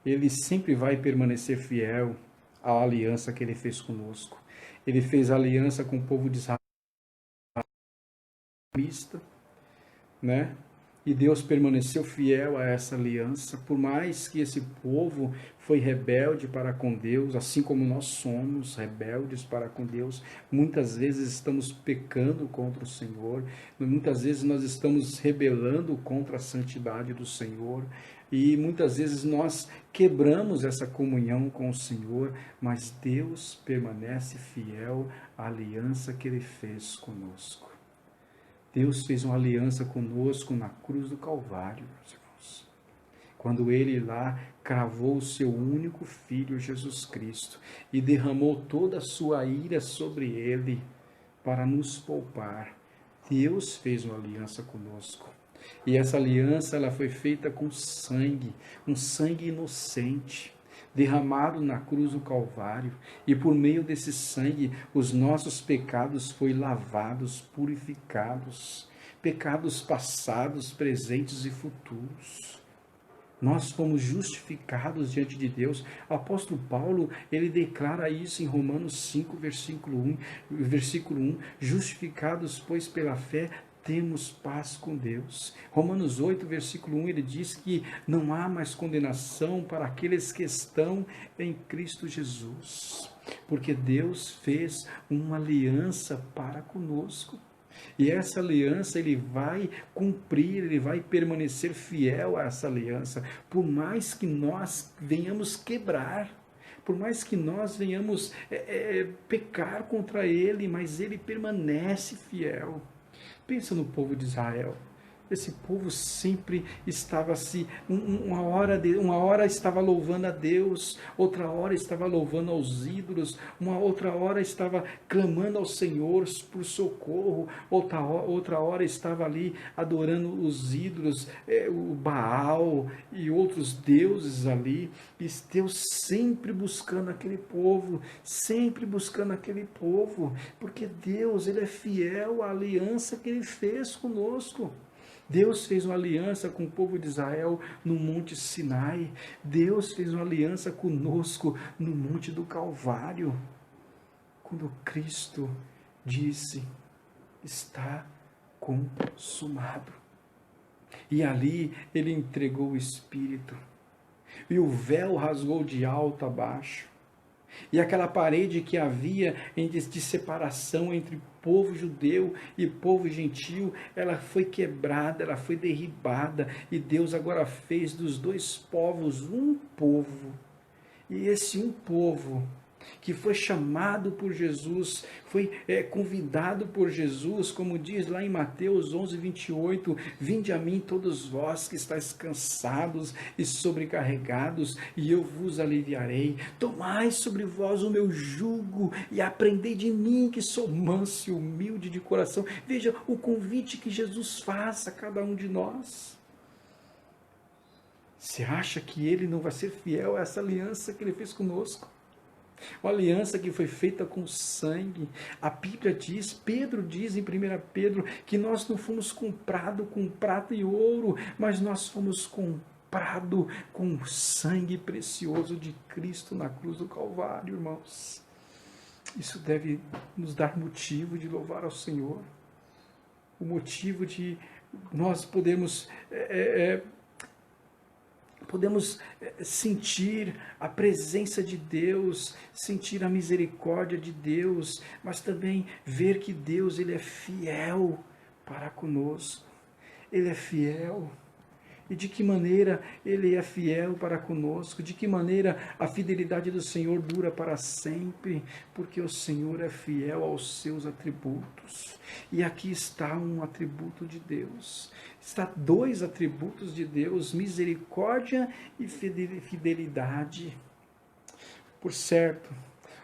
Ele sempre vai permanecer fiel à aliança que Ele fez conosco. Ele fez aliança com o povo de Israel, né? E Deus permaneceu fiel a essa aliança, por mais que esse povo foi rebelde para com Deus, assim como nós somos rebeldes para com Deus. Muitas vezes estamos pecando contra o Senhor, muitas vezes nós estamos rebelando contra a santidade do Senhor, e muitas vezes nós quebramos essa comunhão com o Senhor, mas Deus permanece fiel à aliança que Ele fez conosco. Deus fez uma aliança conosco na cruz do Calvário, meus irmãos. quando ele lá cravou o seu único filho, Jesus Cristo, e derramou toda a sua ira sobre ele para nos poupar. Deus fez uma aliança conosco. E essa aliança ela foi feita com sangue, um sangue inocente, derramado na cruz do Calvário. E por meio desse sangue, os nossos pecados foram lavados, purificados. Pecados passados, presentes e futuros. Nós fomos justificados diante de Deus. O apóstolo Paulo, ele declara isso em Romanos 5, versículo 1, justificados, pois pela fé temos paz com Deus. Romanos 8, versículo 1, ele diz que não há mais condenação para aqueles que estão em Cristo Jesus, porque Deus fez uma aliança para conosco. E essa aliança ele vai cumprir, ele vai permanecer fiel a essa aliança, por mais que nós venhamos quebrar, por mais que nós venhamos pecar contra ele, mas ele permanece fiel. Pensa no povo de Israel. Esse povo sempre estava uma hora estava louvando a Deus, outra hora estava louvando aos ídolos, uma outra hora estava clamando ao Senhor por socorro, outra hora estava ali adorando os ídolos, o Baal e outros deuses ali, e Deus sempre buscando aquele povo, porque Deus ele é fiel à aliança que ele fez conosco. Deus fez uma aliança com o povo de Israel no Monte Sinai. Deus fez uma aliança conosco no Monte do Calvário. Quando Cristo disse, está consumado. E ali ele entregou o Espírito. E o véu rasgou de alto a baixo. E aquela parede que havia de separação entre povo judeu e povo gentil, ela foi quebrada, ela foi derribada, e Deus agora fez dos dois povos um povo. E esse um povo que foi chamado por Jesus, foi convidado por Jesus, como diz lá em Mateus 11, 28, vinde a mim todos vós que estáis cansados e sobrecarregados, e eu vos aliviarei. Tomai sobre vós o meu jugo e aprendei de mim, que sou manso e humilde de coração. Veja o convite que Jesus faz a cada um de nós. Você acha que ele não vai ser fiel a essa aliança que ele fez conosco? Uma aliança que foi feita com sangue. A Bíblia diz, Pedro diz em 1 Pedro, que nós não fomos comprados com prata e ouro, mas nós fomos comprados com o sangue precioso de Cristo na cruz do Calvário, irmãos. Isso deve nos dar motivo de louvar ao Senhor. O motivo de nós podermos sentir a presença de Deus, sentir a misericórdia de Deus, mas também ver que Deus ele é fiel para conosco. Ele é fiel. E de que maneira ele é fiel para conosco? De que maneira a fidelidade do Senhor dura para sempre? Porque o Senhor é fiel aos seus atributos. E aqui está um atributo de Deus. Está dois atributos de Deus, misericórdia e fidelidade. Por certo,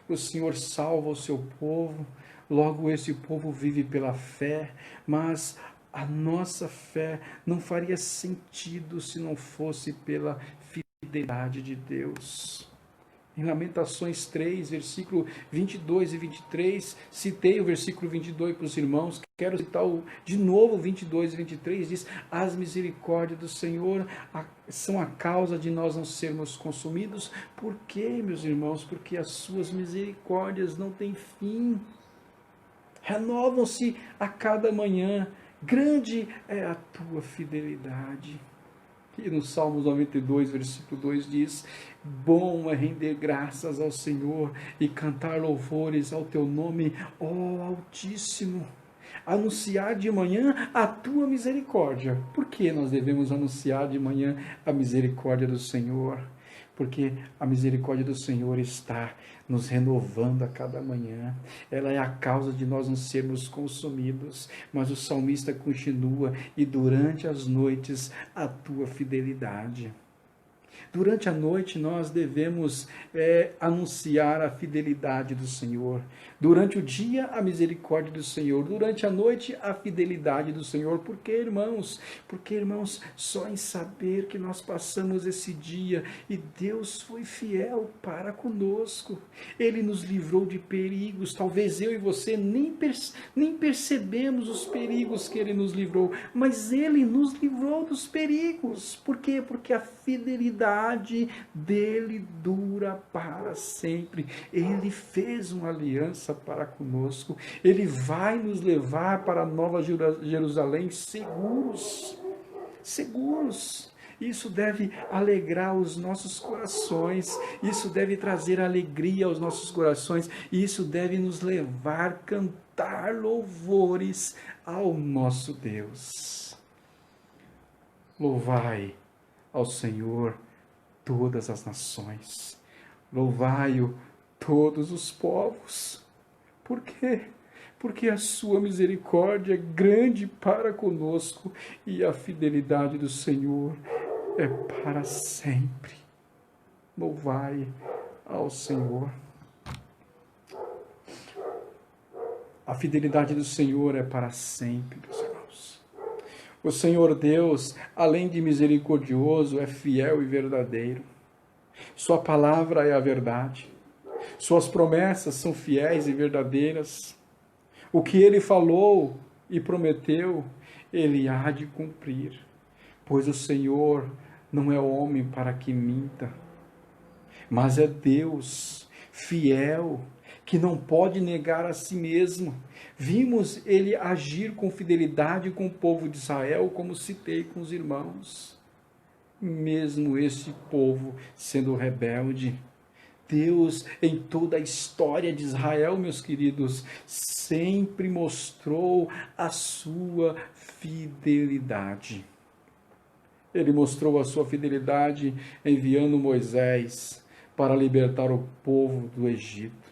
o Senhor salva o seu povo, logo esse povo vive pela fé, mas a nossa fé não faria sentido se não fosse pela fidelidade de Deus. Em Lamentações 3, versículo 22 e 23, citei o versículo 22 para os irmãos, quero citar de novo 22 e 23, diz, as misericórdias do Senhor são a causa de nós não sermos consumidos. Por quê, meus irmãos? Porque as suas misericórdias não têm fim, renovam-se a cada manhã. Grande é a tua fidelidade. E no Salmos 92, versículo 2 diz, bom é render graças ao Senhor e cantar louvores ao teu nome, ó Altíssimo. Anunciar de manhã a tua misericórdia. Por que nós devemos anunciar de manhã a misericórdia do Senhor? Porque a misericórdia do Senhor está nos renovando a cada manhã. Ela é a causa de nós não sermos consumidos. Mas o salmista continua, e durante as noites a tua fidelidade. Durante a noite nós devemos anunciar a fidelidade do Senhor. Durante o dia, a misericórdia do Senhor. Durante a noite, a fidelidade do Senhor. Por quê, irmãos? Porque, irmãos, só em saber que nós passamos esse dia e Deus foi fiel para conosco. Ele nos livrou de perigos. Talvez eu e você nem percebemos os perigos que Ele nos livrou, mas Ele nos livrou dos perigos. Por quê? Porque a fidelidade dele dura para sempre. Ele fez uma aliança para conosco. Ele vai nos levar para a Nova Jerusalém seguros. Seguros. Isso deve alegrar os nossos corações, isso deve trazer alegria aos nossos corações, e isso deve nos levar a cantar louvores ao nosso Deus. Louvai ao Senhor todas as nações, louvai-o todos os povos. Por quê? Porque a sua misericórdia é grande para conosco e a fidelidade do Senhor é para sempre. Louvai ao Senhor. A fidelidade do Senhor é para sempre, meus irmãos. O Senhor Deus, além de misericordioso, é fiel e verdadeiro. Sua palavra é a verdade. Suas promessas são fiéis e verdadeiras. O que Ele falou e prometeu, Ele há de cumprir. Pois o Senhor não é homem para que minta, mas é Deus fiel, que não pode negar a si mesmo. Vimos Ele agir com fidelidade com o povo de Israel, como citei com os irmãos. Mesmo esse povo sendo rebelde, Deus, em toda a história de Israel, meus queridos, sempre mostrou a sua fidelidade. Ele mostrou a sua fidelidade enviando Moisés para libertar o povo do Egito.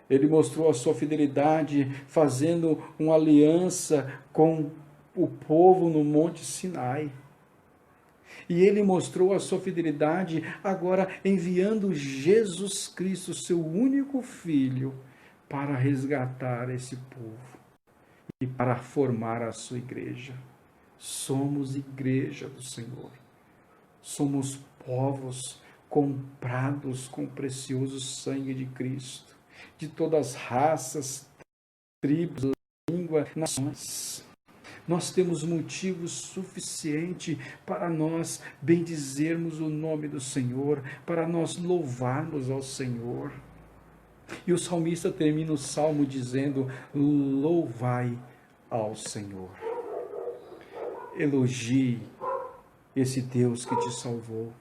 Ele mostrou a sua fidelidade fazendo uma aliança com o povo no Monte Sinai. E Ele mostrou a sua fidelidade agora enviando Jesus Cristo, seu único Filho, para resgatar esse povo e para formar a sua igreja. Somos igreja do Senhor. Somos povos comprados com o precioso sangue de Cristo, de todas as raças, tribos, línguas, nações. Nós temos motivo suficiente para nós bendizermos o nome do Senhor, para nós louvarmos ao Senhor. E o salmista termina o salmo dizendo: louvai ao Senhor. Elogie esse Deus que te salvou.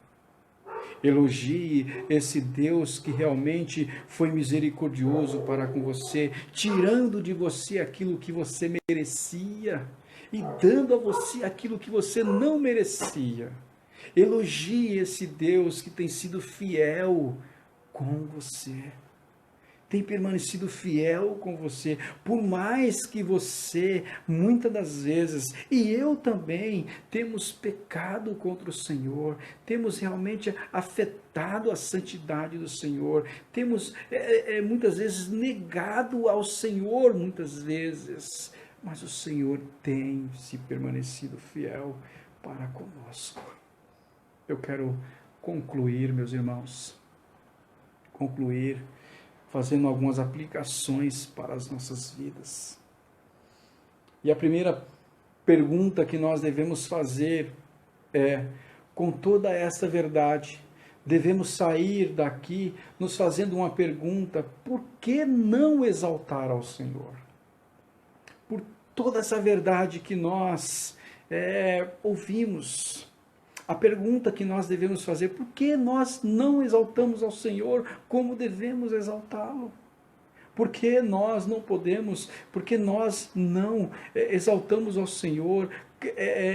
Elogie esse Deus que realmente foi misericordioso para com você, tirando de você aquilo que você merecia e dando a você aquilo que você não merecia. Elogie esse Deus que tem sido fiel com você. Tem permanecido fiel com você, por mais que você, muitas das vezes, e eu também, temos pecado contra o Senhor, temos realmente afetado a santidade do Senhor, temos muitas vezes negado ao Senhor, muitas vezes, mas o Senhor tem se permanecido fiel para conosco. Eu quero concluir, meus irmãos, fazendo algumas aplicações para as nossas vidas. E a primeira pergunta que nós devemos fazer é: com toda essa verdade, devemos sair daqui nos fazendo uma pergunta: por que não exaltar ao Senhor? Por toda essa verdade que nós ouvimos, a pergunta que nós devemos fazer: por que nós não exaltamos ao Senhor como devemos exaltá-lo? Por que nós não podemos, por que nós não exaltamos ao Senhor,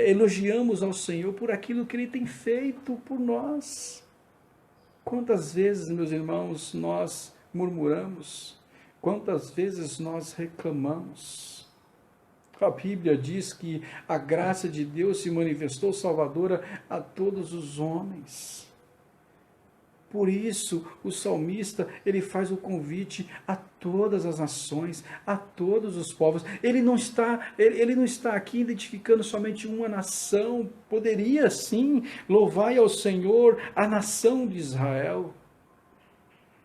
elogiamos ao Senhor por aquilo que Ele tem feito por nós? Quantas vezes, meus irmãos, nós murmuramos? Quantas vezes nós reclamamos? A Bíblia diz que a graça de Deus se manifestou salvadora a todos os homens. Por isso, o salmista, ele faz o convite a todas as nações, a todos os povos. Ele não está aqui identificando somente uma nação. Poderia sim louvar ao Senhor a nação de Israel.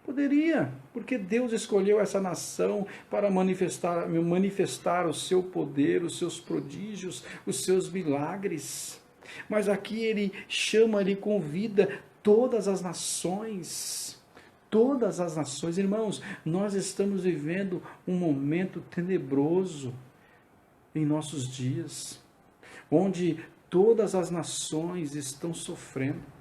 Poderia, porque Deus escolheu essa nação para manifestar o seu poder, os seus prodígios, os seus milagres. Mas aqui ele chama, ele convida todas as nações. Todas as nações. Irmãos, nós estamos vivendo um momento tenebroso em nossos dias, onde todas as nações estão sofrendo.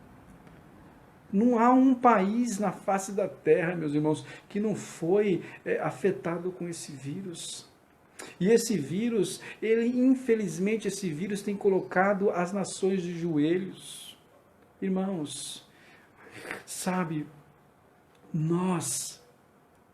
Não há um país na face da terra, meus irmãos, que não foi afetado com esse vírus. E esse vírus, infelizmente, esse vírus tem colocado as nações de joelhos. Irmãos, sabe, nós,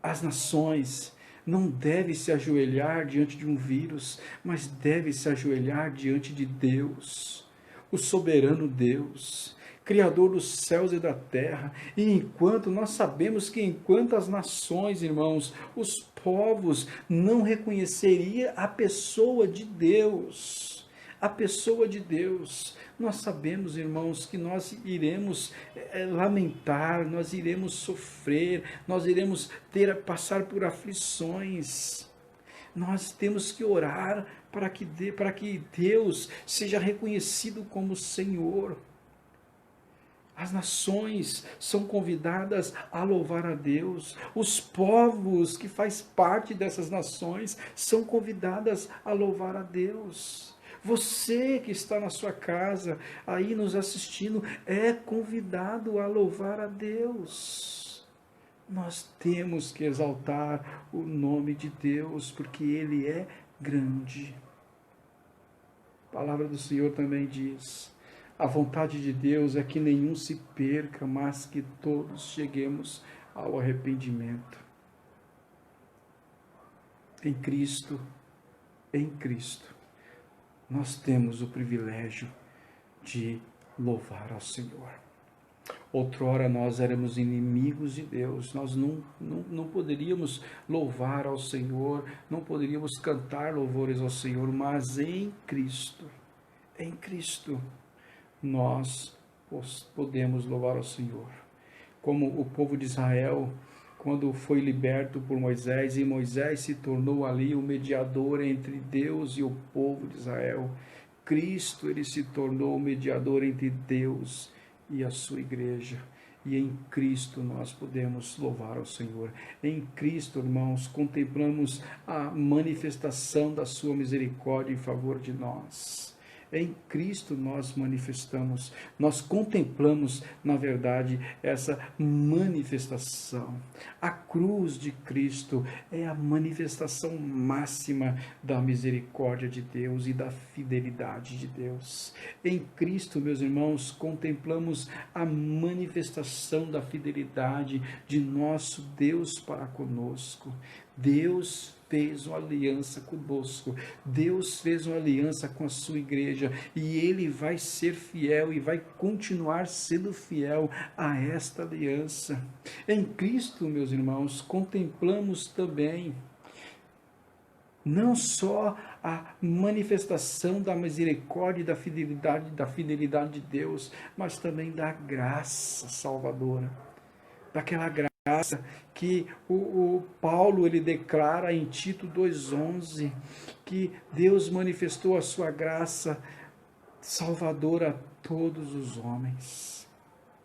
as nações, não devem se ajoelhar diante de um vírus, mas devem se ajoelhar diante de Deus, o soberano Deus, Criador dos céus e da terra. E enquanto nós sabemos que enquanto as nações, irmãos, os povos não reconheceriam a pessoa de Deus, nós sabemos, irmãos, que nós iremos lamentar, nós iremos sofrer, nós iremos passar por aflições. Nós temos que orar para que Deus seja reconhecido como Senhor. As nações são convidadas a louvar a Deus. Os povos que fazem parte dessas nações são convidadas a louvar a Deus. Você que está na sua casa, aí nos assistindo, é convidado a louvar a Deus. Nós temos que exaltar o nome de Deus, porque Ele é grande. A palavra do Senhor também diz: a vontade de Deus é que nenhum se perca, mas que todos cheguemos ao arrependimento. Em Cristo, nós temos o privilégio de louvar ao Senhor. Outrora nós éramos inimigos de Deus, nós não poderíamos louvar ao Senhor, não poderíamos cantar louvores ao Senhor, mas em Cristo, nós podemos louvar ao Senhor. Como o povo de Israel, quando foi liberto por Moisés, e Moisés se tornou ali o mediador entre Deus e o povo de Israel, Cristo, ele se tornou o mediador entre Deus e a sua igreja. E em Cristo nós podemos louvar ao Senhor. Em Cristo, irmãos, contemplamos a manifestação da sua misericórdia em favor de nós. Em Cristo nós manifestamos, nós contemplamos, na verdade, essa manifestação. A cruz de Cristo é a manifestação máxima da misericórdia de Deus e da fidelidade de Deus. Em Cristo, meus irmãos, contemplamos a manifestação da fidelidade de nosso Deus para conosco. Deus fez uma aliança conosco, Deus fez uma aliança com a sua igreja, e Ele vai ser fiel e vai continuar sendo fiel a esta aliança. Em Cristo, meus irmãos, contemplamos também não só a manifestação da misericórdia e da fidelidade de Deus, mas também da graça salvadora, daquela graça que o Paulo ele declara em Tito 2,11, que Deus manifestou a sua graça salvadora a todos os homens.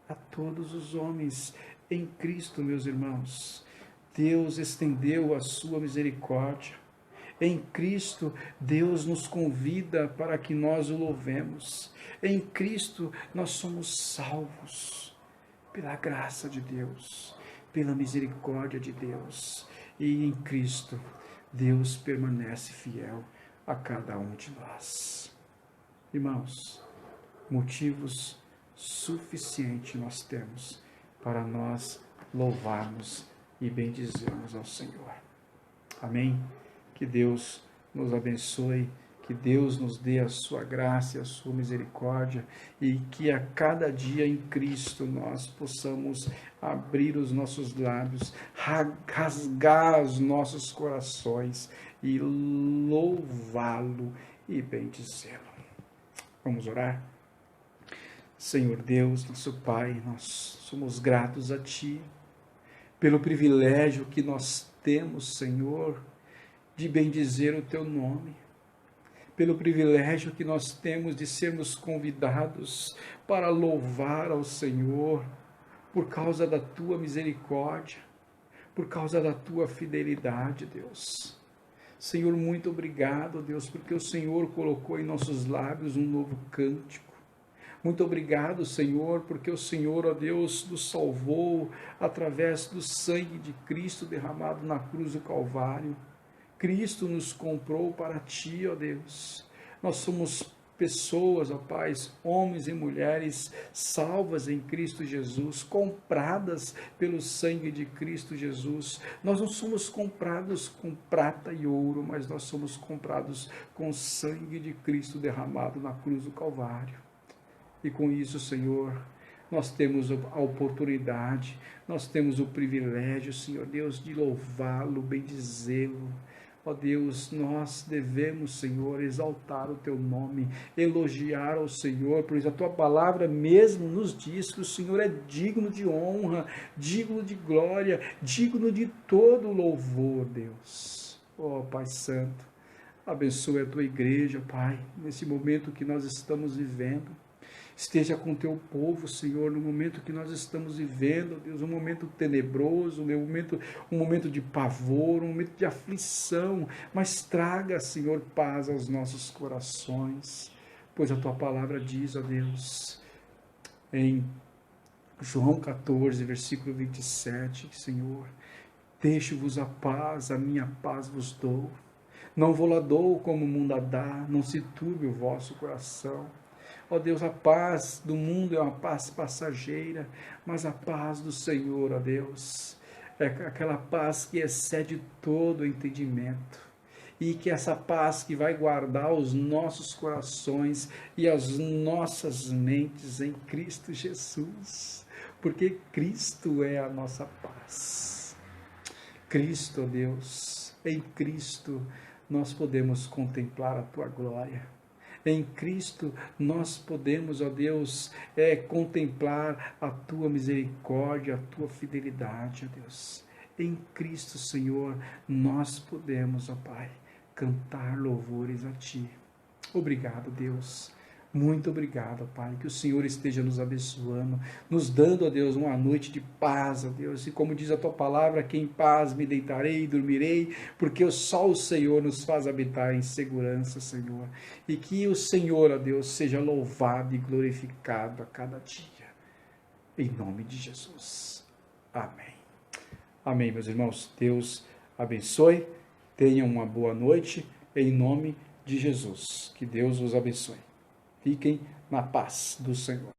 A todos os homens em Cristo, meus irmãos. Deus estendeu a sua misericórdia. Em Cristo, Deus nos convida para que nós o louvemos. Em Cristo, nós somos salvos pela graça de Deus, pela misericórdia de Deus. E em Cristo, Deus permanece fiel a cada um de nós. Irmãos, motivos suficientes nós temos para nós louvarmos e bendizermos ao Senhor. Amém? Que Deus nos abençoe Que Deus nos dê a sua graça e a sua misericórdia e que a cada dia em Cristo nós possamos abrir os nossos lábios, rasgar os nossos corações e louvá-lo e bendizê-lo. Vamos orar? Senhor Deus, nosso Pai, nós somos gratos a Ti pelo privilégio que nós temos, Senhor, de bendizer o Teu nome, pelo privilégio que nós temos de sermos convidados para louvar ao Senhor por causa da Tua misericórdia, por causa da Tua fidelidade, Deus. Senhor, muito obrigado, Deus, porque o Senhor colocou em nossos lábios um novo cântico. Muito obrigado, Senhor, porque o Senhor, ó Deus, nos salvou através do sangue de Cristo derramado na cruz do Calvário. Cristo nos comprou para Ti, ó Deus. Nós somos pessoas, ó Pai, homens e mulheres salvas em Cristo Jesus, compradas pelo sangue de Cristo Jesus. Nós não somos comprados com prata e ouro, mas nós somos comprados com o sangue de Cristo derramado na cruz do Calvário. E com isso, Senhor, nós temos a oportunidade, nós temos o privilégio, Senhor Deus, de louvá-lo, bendizê-lo. Ó Deus, nós devemos, Senhor, exaltar o Teu nome, elogiar ao Senhor, pois a Tua palavra mesmo nos diz que o Senhor é digno de honra, digno de glória, digno de todo louvor, Deus. Ó Pai Santo, abençoe a Tua igreja, Pai, nesse momento que nós estamos vivendo. Esteja com o Teu povo, Senhor, no momento que nós estamos vivendo, Deus, um momento tenebroso, um momento de pavor, um momento de aflição, mas traga, Senhor, paz aos nossos corações, pois a Tua palavra diz, ó Deus, em João 14, versículo 27, Senhor, deixo-vos a minha paz vos dou, não vou-la dou como o mundo a dá, não se turbe o vosso coração. Ó Deus, a paz do mundo é uma paz passageira, mas a paz do Senhor, ó Deus, é aquela paz que excede todo o entendimento. E que essa paz que vai guardar os nossos corações e as nossas mentes em Cristo Jesus. Porque Cristo é a nossa paz. Cristo, ó Deus, em Cristo nós podemos contemplar a Tua glória. Em Cristo nós podemos, ó Deus, contemplar a Tua misericórdia, a Tua fidelidade, ó Deus. Em Cristo, Senhor, nós podemos, ó Pai, cantar louvores a Ti. Obrigado, Deus. Muito obrigado, ó Pai, que o Senhor esteja nos abençoando, nos dando, ó Deus, uma noite de paz, ó Deus, e como diz a Tua palavra, que em paz me deitarei e dormirei, porque só o Senhor nos faz habitar em segurança, Senhor, e que o Senhor, ó Deus, seja louvado e glorificado a cada dia, em nome de Jesus. Amém. Amém, meus irmãos. Deus abençoe, tenham uma boa noite, em nome de Jesus. Que Deus os abençoe. Fiquem na paz do Senhor.